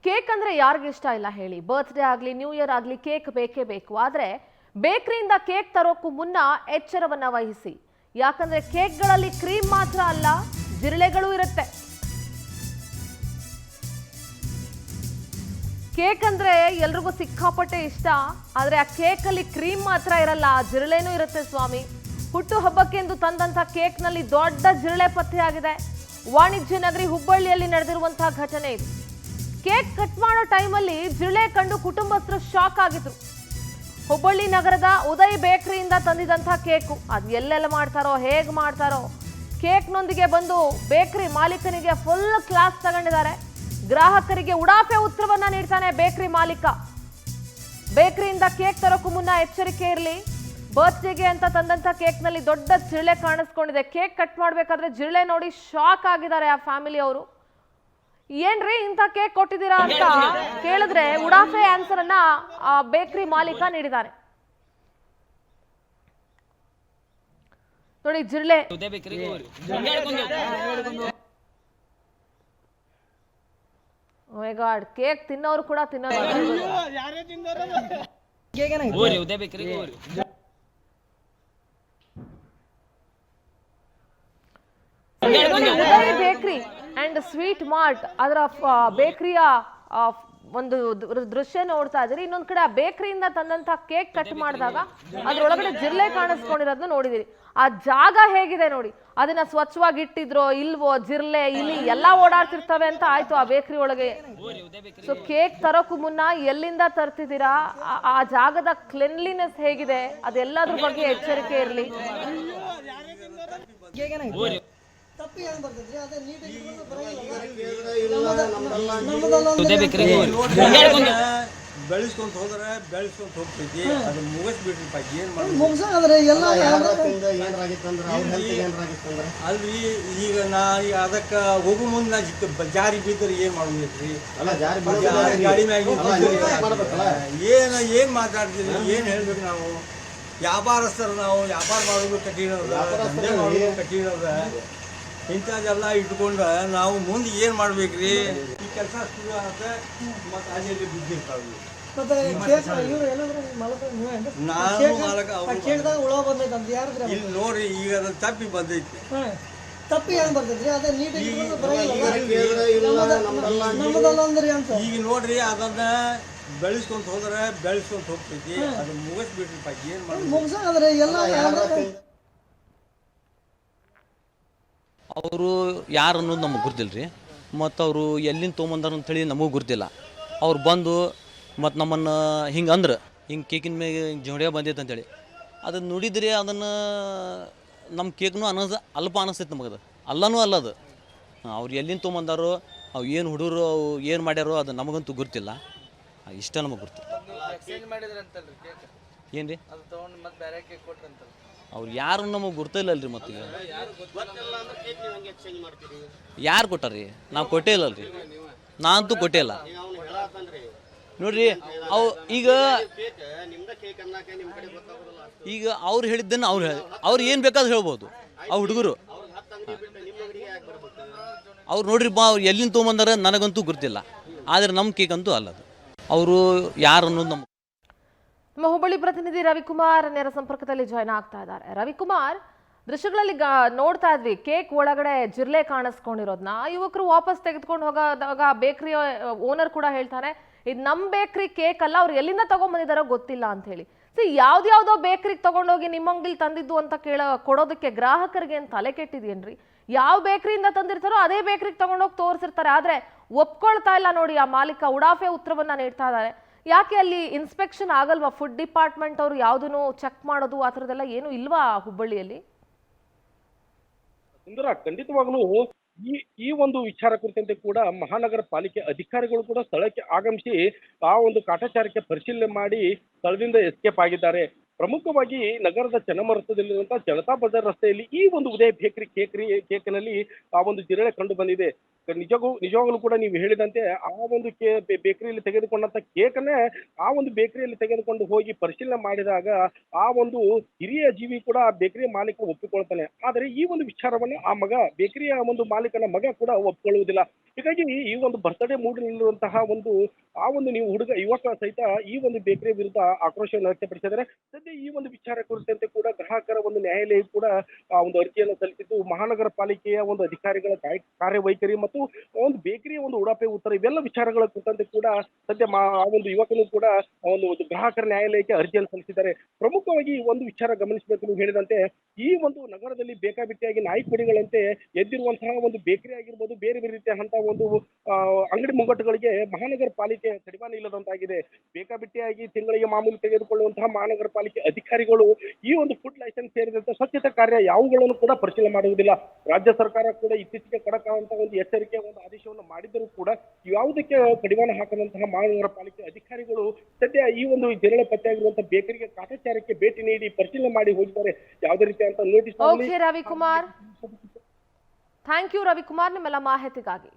Cake ಅಂದ್ರೆ ಯಾರಿಗೆ ಇಷ್ಟ ಇಲ್ಲ ಹೇಳಿ? ಬರ್ತ್ಡೇ ಆಗಲಿ ನ್ಯೂ ಇಯರ್ ಆಗಲಿ ಕೇಕ್ ಬೇಕೇ ಬೇಕು. ಆದರೆ ಬೇಕರಿಯಿಂದ ಕೇಕ್ ತರೋಕ್ಕೂ ಮುನ್ನ ಎಚ್ಚರವನ್ನ ವಹಿಸಿ. ಯಾಕಂದ್ರೆ ಕೇಕ್ಗಳಲ್ಲಿ ಕ್ರೀಮ್ ಮಾತ್ರ ಅಲ್ಲ, ಜಿರಳೆಗಳು ಇರುತ್ತೆ. ಕೇಕ್ ಅಂದ್ರೆ ಎಲ್ರಿಗೂ ಸಿಕ್ಕಾಪಟ್ಟೆ ಇಷ್ಟ. ಆದ್ರೆ ಆ ಕೇಕಲ್ಲಿ ಕ್ರೀಮ್ ಮಾತ್ರ ಇರಲ್ಲ, ಜಿರಳೆನೂ ಇರುತ್ತೆ ಸ್ವಾಮಿ. ಹುಟ್ಟು ಹಬ್ಬಕ್ಕೆಂದು ತಂದಂತ ಕೇಕ್ನಲ್ಲಿ ದೊಡ್ಡ ಜಿರಳೆ ಪತ್ತೆಯಾಗಿದೆ. ವಾಣಿಜ್ಯ ನಗರಿ ಹುಬ್ಬಳ್ಳಿಯಲ್ಲಿ ನಡೆದಿರುವಂತಹ ಘಟನೆ ಇದು. ಕೇಕ್ ಕಟ್ ಮಾಡೋ ಟೈಮಲ್ಲಿ ಜಿರಳೆ ಕಂಡು ಕುಟುಂಬಸ್ಥರು ಶಾಕ್ ಆಗಿದ್ರು. ಹುಬ್ಬಳ್ಳಿ ನಗರದ ಉದಯ್ ಬೇಕರಿಯಿಂದ ತಂದಿದಂತಹ ಕೇಕು ಅದು ಎಲ್ಲೆಲ್ಲ ಮಾಡ್ತಾರೋ, ಹೇಗೆ ಮಾಡ್ತಾರೋ, ಕೇಕ್ನೊಂದಿಗೆ ಬಂದು ಬೇಕರಿ ಮಾಲೀಕನಿಗೆ ಫುಲ್ ಕ್ಲಾಸ್ ತಗೊಂಡಿದ್ದಾರೆ. ಗ್ರಾಹಕರಿಗೆ ಉಡಾಫೆ ಉತ್ತರವನ್ನ ನೀಡ್ತಾನೆ ಬೇಕರಿ ಮಾಲೀಕ. ಬೇಕರಿಯಿಂದ ಕೇಕ್ ತರೋಕ್ಕೂ ಮುನ್ನ ಎಚ್ಚರಿಕೆ ಇರಲಿ. ಬರ್ತ್ಡೇಗೆ ಅಂತ ತಂದಂತ ಕೇಕ್ನಲ್ಲಿ ದೊಡ್ಡ ಜಿರಳೆ ಕಾಣಿಸ್ಕೊಂಡಿದೆ. ಕೇಕ್ ಕಟ್ ಮಾಡ್ಬೇಕಾದ್ರೆ ಜಿರಳೆ ನೋಡಿ ಶಾಕ್ ಆಗಿದ್ದಾರೆ ಆ ಫ್ಯಾಮಿಲಿ ಅವರು. ಏನ್ರಿ ಇಂಥ ಕೇಕ್ ಕೊಟ್ಟಿದ್ದೀರಾ ಅಂತ ಕೇಳಿದ್ರೆ ಉಡಾಫೆ ಆನ್ಸರ್ ಅನ್ನ ಬೇಕರಿ ಮಾಲೀಕ ನೀಡಿದ್ದಾರೆ. ನೋಡಿ ಜಿರಳೆ ಗಾಡ್, ಕೇಕ್ ತಿನ್ನೋರು ಕೂಡ ತಿನ್ನೋರು. Uday bakery and sweet mart ಅದರ ಬೇಕರಿಯ ಒಂದು ದೃಶ್ಯ ನೋಡ್ತಾ ಇದ್ರಿ. ಇನ್ನೊಂದ್ ಕಡೆ ಆ ಬೇಕರಿಯಿಂದ ತಂದಂತ ಕೇಕ್ ಕಟ್ ಮಾಡಿದಾಗ ಅದ್ರೊಳಗಡೆ ಜಿರಳೆ ಕಾಣಿಸ್ಕೊಂಡಿರೋದನ್ನ ನೋಡಿದಿರಿ. ಆ ಜಾಗ ಹೇಗಿದೆ ನೋಡಿ, ಅದನ್ನ ಸ್ವಚ್ಛವಾಗಿ ಇಟ್ಟಿದ್ರೋ ಇಲ್ವೋ, ಜಿರಳೆ ಇಲಿ ಎಲ್ಲಾ ಓಡಾಡ್ತಿರ್ತವೆ ಅಂತ ಆಯ್ತು ಆ ಬೇಕರಿ ಒಳಗೆ. ಸೊ ಕೇಕ್ ತರೋಕ್ಕೂ ಮುನ್ನ ಎಲ್ಲಿಂದ ತರ್ತಿದ್ದೀರಾ, ಆ ಜಾಗದ ಕ್ಲೆನ್ಲಿನೆಸ್ ಹೇಗಿದೆ, ಅದೆಲ್ಲದ್ರ ಬಗ್ಗೆ ಎಚ್ಚರಿಕೆ ಇರಲಿ. ಬೆಳೆಸ್ಕೊಂತ ಹೋದ್ರೆ ಬೆಳೆಸ್ಕೊಂತ ಹೋಗ್ತೈತಿ, ಅದು ಮುಗಿಸ್ಬಿಟ್ರಿಪ್ಪ. ಏನ್ ಅಲ್ರಿ, ಈಗ ನಾ ಅದಕ್ಕ ಹೋಗು ಮುಂದೆ ನಾ ಜಾರಿ ಬಿದ್ದರೆ ಏನ್ ಮಾಡ್ಬೇಕ್ರಿ? ಗಾಡಿ ಮ್ಯಾಗ ಏನ್ ಮಾತಾಡ್ತೀರಿ, ಏನ್ ಹೇಳ್ಬೇಕು? ನಾವು ವ್ಯಾಪಾರಸ್ಥರು, ನಾವು ವ್ಯಾಪಾರ ಮಾಡೋದು ಕಠಿಣ ಅದ, ದಂಧೆ ಮಾಡೋದು ಕಠಿಣ ಅದ. ಇಂಥದ್ದೆಲ್ಲ ಇಟ್ಕೊಂಡ್ರೆ ನಾವು ಮುಂದೆ ಏನು ಮಾಡ್ಬೇಕ್ರಿ? ಈ ಕೆಲಸ ಶುರು ಆಗುತ್ತೆ ಮತ್ತು ಅಲ್ಲಿ ಬಿದ್ದಿರ್ತಾವೆ. ಇಲ್ಲಿ ನೋಡ್ರಿ, ಈಗ ಅದು ತಪ್ಪಿ ಬಂದೈತಿ. ಈಗ ನೋಡ್ರಿ, ಅದನ್ನ ಬೆಳೆಸ್ಕೊಂತ ಹೋದ್ರೆ ಬೆಳೆಸ್ಕೊಂತ ಹೋಗ್ತೈತಿ, ಅದು ಮುಗಿಸ್ಬಿಟ್ರಿಪ್ಪ. ಏನ್ ಮಾಡ್ರಿ? ಅವರು ಯಾರು ಅನ್ನೋದು ನಮಗೆ ಗೊತ್ತಿಲ್ಲ ರೀ. ಮತ್ತು ಅವರು ಎಲ್ಲಿಂದ ತೊಗೊಂಬಂದಾರ ಅಂಥೇಳಿ ನಮಗೂ ಗೊತ್ತಿಲ್ಲ. ಅವ್ರು ಬಂದು ಮತ್ತು ನಮ್ಮನ್ನು ಹಿಂಗೆ ಅಂದ್ರೆ ಹಿಂಗೆ ಕೇಕಿನ ಮೇಲೆ ಜೋಡಿಯ ಬಂದೈತೆ ಅಂತೇಳಿ ಅದನ್ನು ನೋಡಿದ್ರಿ. ಅದನ್ನು ನಮ್ಮ ಕೇಕ್ನು ಅಲ್ಪ ಅನ್ನಿಸ್ತೈತೆ ನಮಗೆ. ಅದು ಅಲ್ಲನೂ ಅಲ್ಲ. ಅದು ಅವ್ರು ಎಲ್ಲಿಂದ ತೊಗೊಂಬಂದಾರೋ, ಅವು ಏನು ಹುಡುಗರು ಅವು ಏನು ಮಾಡ್ಯಾರೋ ಅದು ನಮಗಂತೂ ಗೊತ್ತಿಲ್ಲ. ಇಷ್ಟ ನಮಗೆ ಗೊತ್ತಿಲ್ಲ. ಏನು ರೀ ಅವ್ರು ಯಾರು ನಮಗೆ ಗೊತ್ತಿಲ್ಲಲ್ರಿ. ಮತ್ತು ಯಾರು ಕೊಟ್ಟಾರ್ರಿ? ನಾವು ಕೊಟ್ಟೇ ಇಲ್ಲಲ್ರಿ. ನಾನಂತೂ ಕೊಟ್ಟೇ ಇಲ್ಲ ನೋಡ್ರಿ. ಅವು ಈಗ ಅವ್ರು ಹೇಳಿದ್ದನ್ನು ಅವ್ರು ಏನು ಬೇಕಾದ್ರೂ ಹೇಳ್ಬೋದು. ಅವು ಹುಡುಗರು ಅವ್ರು ನೋಡ್ರಿ ಅವ್ರು ಎಲ್ಲಿಂದ ತೊಗೊಂಬಂದಾರ ನನಗಂತೂ ಗೊತ್ತಿಲ್ಲ. ಆದರೆ ನಮ್ಮ ಕೇಕ್ ಅಂತೂ ಅಲ್ಲದು. ಅವರು ಯಾರು ಅನ್ನೋದು ನಮ್ಮ ಹುಬ್ಬಳ್ಳಿ ಪ್ರತಿನಿಧಿ ರವಿಕುಮಾರ್ ನೇರ ಸಂಪರ್ಕದಲ್ಲಿ ಜಾಯ್ನ್ ಆಗ್ತಾ ಇದ್ದಾರೆ. ರವಿಕುಮಾರ್, ದೃಶ್ಯಗಳಲ್ಲಿ ನೋಡ್ತಾ ಇದ್ವಿ ಕೇಕ್ ಒಳಗಡೆ ಜಿರಳೆ ಕಾಣಿಸ್ಕೊಂಡಿರೋದನ್ನ. ಯುವಕರು ವಾಪಸ್ ತೆಗೆದುಕೊಂಡು ಹೋಗೋದಾಗ ಬೇಕರಿ ಓನರ್ ಕೂಡ ಹೇಳ್ತಾರೆ ಇದು ನಮ್ಮ ಬೇಕರಿ ಕೇಕ್ ಅಲ್ಲ, ಅವ್ರು ಎಲ್ಲಿಂದ ತಗೊಂಡ್ಬಂದಿದಾರೋ ಗೊತ್ತಿಲ್ಲ ಅಂತ ಹೇಳಿ. ಯಾವ್ದ್ಯಾವ್ದೋ ಬೇಕರಿಗೆ ತಗೊಂಡೋಗಿ ನಿಮ್ಮ ಅಂಗಡಿಲಿ ತಂದಿದ್ದು ಅಂತ ಕೊಡೋದಕ್ಕೆ ಗ್ರಾಹಕರಿಗೆ ಏನು ತಲೆ ಕೆಟ್ಟಿದೆಯೇನ್ರಿ? ಯಾವ ಬೇಕರಿಯಿಂದ ತಂದಿರ್ತಾರೋ ಅದೇ ಬೇಕರಿಗೆ ತಗೊಂಡೋಗಿ ತೋರಿಸಿರ್ತಾರೆ. ಆದ್ರೆ ಒಪ್ಕೊಳ್ತಾ ಇಲ್ಲ ನೋಡಿ ಆ ಮಾಲೀಕ. ಉಡಾಫೆ ಉತ್ತರವನ್ನ ನೀಡ್ತಾ ಇದ್ದಾರೆ. ಯಾಕೆ ಅಲ್ಲಿ ಇನ್ಸ್ಪೆಕ್ಷನ್ ಆಗಲ್ವಾ? ಫುಡ್ ಡಿಪಾರ್ಟ್ಮೆಂಟ್ ಅವರು ಯಾವುದನ್ನು ಚೆಕ್ ಮಾಡೋದು ಆ ಥರದ್ದೆಲ್ಲ ಏನು ಇಲ್ವಾ ಹುಬ್ಬಳ್ಳಿಯಲ್ಲಿ? ಖಂಡಿತವಾಗ್ಲೂ ಈ ಒಂದು ವಿಚಾರ ಕುರಿತಂತೆ ಕೂಡ ಮಹಾನಗರ ಪಾಲಿಕೆ ಅಧಿಕಾರಿಗಳು ಕೂಡ ಸ್ಥಳಕ್ಕೆ ಆಗಮಿಸಿ ಆ ಒಂದು ಕಾಟಾಚಾರಕ್ಕೆ ಪರಿಶೀಲನೆ ಮಾಡಿ ಸ್ಥಳದಿಂದ ಎಸ್ಕೇಪ್ ಆಗಿದ್ದಾರೆ. ಪ್ರಮುಖವಾಗಿ ನಗರದ ಚನ್ನಮರಸದಲ್ಲಿರುವಂತಹ ಜನತಾ ಬಜಾರ್ ರಸ್ತೆಯಲ್ಲಿ ಈ ಒಂದು ಉದಯ ಕೇಕ್ನಲ್ಲಿ ಆ ಒಂದು ಜಿರಳೆ ಕಂಡು ಬಂದಿದೆ. ನಿಜವಾಗಲೂ ಕೂಡ ನೀವು ಹೇಳಿದಂತೆ ಆ ಒಂದು ಬೇಕರಿಯಲ್ಲಿ ತೆಗೆದುಕೊಂಡಂತ ಕೇಕನ್ನೇ ಆ ಒಂದು ಬೇಕರಿಯಲ್ಲಿ ತೆಗೆದುಕೊಂಡು ಹೋಗಿ ಪರಿಶೀಲನೆ ಮಾಡಿದಾಗ ಆ ಒಂದು ಹಿರಿಯ ಜೀವಿ ಕೂಡ ಆ ಬೇಕರಿಯ ಮಾಲೀಕ ಒಪ್ಪಿಕೊಳ್ತಾನೆ. ಆದರೆ ಈ ಒಂದು ವಿಚಾರವನ್ನ ಆ ಮಗ ಬೇಕರಿಯ ಒಂದು ಮಾಲೀಕನ ಮಗ ಕೂಡ ಒಪ್ಪಿಕೊಳ್ಳುವುದಿಲ್ಲ. ಹೀಗಾಗಿ ಈ ಒಂದು ಬರ್ತ್ಡೇ ಮೂಡಿನಲ್ಲಿರುವಂತಹ ಆ ಒಂದು ನೀವು ಯುವಕ ಸಹಿತ ಈ ಒಂದು ಬೇಕರಿಯ ವಿರುದ್ಧ ಆಕ್ರೋಶವನ್ನು ವ್ಯಕ್ತಪಡಿಸಿದ್ದಾರೆ. ಸದ್ಯ ಈ ಒಂದು ವಿಚಾರ ಕುರಿತಂತೆ ಕೂಡ ಗ್ರಾಹಕರ ಒಂದು ನ್ಯಾಯಾಲಯ ಕೂಡ ಆ ಒಂದು ಅರ್ಜಿಯನ್ನು ಸಲ್ಲಿಸಿದ್ದು ಮಹಾನಗರ ಪಾಲಿಕೆಯ ಒಂದು ಅಧಿಕಾರಿಗಳ ಕಾರ್ಯವೈಖರಿ ಮತ್ತು ಒಂದು ಬೇಕರಿಯ ಒಂದು ಉಡಾಪೆ ಉತ್ತರ ಇವೆಲ್ಲ ವಿಚಾರಗಳ ಕುರಿತಂತೆ ಕೂಡ ಸದ್ಯ ಆ ಒಂದು ಯುವಕನು ಕೂಡ ಒಂದು ಗ್ರಾಹಕರ ನ್ಯಾಯಾಲಯಕ್ಕೆ ಅರ್ಜಿಯನ್ನು ಸಲ್ಲಿಸಿದ್ದಾರೆ. ಪ್ರಮುಖವಾಗಿ ಒಂದು ವಿಚಾರ ಗಮನಿಸಬೇಕು, ನೀವು ಹೇಳಿದಂತೆ ಈ ಒಂದು ನಗರದಲ್ಲಿ ಬೇಕಾಬಿಟ್ಟಿಯಾಗಿ ನಾಯಿಕುಡಿಗಳಂತೆ ಎದ್ದಿರುವಂತಹ ಒಂದು ಬೇಕರಿ ಆಗಿರ್ಬೋದು, ಬೇರೆ ಬೇರೆ ರೀತಿಯ ಒಂದು ಅಂಗಡಿ ಮುಂಗಟ್ಟುಗಳಿಗೆ ಮಹಾನಗರ ಪಾಲಿಕೆ ಕಡಿವಾಣ ಇಲ್ಲದಂತಾಗಿದೆ. ಬೇಕಾಬಿಟ್ಟಿಯಾಗಿ ತಿಂಗಳಿಗೆ ಮಾಮೂಲಿ ತೆಗೆದುಕೊಳ್ಳುವಂತಹ ಮಹಾನಗರ ಪಾಲಿಕೆ ಅಧಿಕಾರಿಗಳು ಈ ಒಂದು ಫುಡ್ ಲೈಸೆನ್ಸ್ ಸೇರಿದಂತೆ ಸ್ವಚ್ಛತಾ ಕಾರ್ಯ ಯಾವುಗಳನ್ನು ಕೂಡ ಪರಿಶೀಲನೆ ಮಾಡುವುದಿಲ್ಲ. ರಾಜ್ಯ ಸರ್ಕಾರ ಕೂಡ ಇತ್ತೀಚೆಗೆ ಖಡಕ್ ಆದಂತಹ ಒಂದು ಎಚ್ಚರಿಕೆ ಒಂದು ಆದೇಶವನ್ನು ಮಾಡಿದರೂ ಕೂಡ ಯಾವುದಕ್ಕೆ ಕಡಿವಾಣ ಹಾಕದಂತಹ ಮಹಾನಗರ ಪಾಲಿಕೆ ಅಧಿಕಾರಿಗಳು ಸದ್ಯ ಈ ಒಂದು ಜಿರಳೆ ಪತ್ತೆಯಾಗಿರುವಂತಹ ಬೇಕರಿಗೆ ಕಾಟಾಚಾರಕ್ಕೆ ಭೇಟಿ ನೀಡಿ ಪರಿಶೀಲನೆ ಮಾಡಿ ಹೋಗಿದ್ದಾರೆ. ಯಾವುದೇ ರೀತಿಯಂತ notice okay Ravikumar, thank you Ravikumar ನಿಮ್ಮೆಲ್ಲ ಮಾಹಿತಿಗಾಗಿ.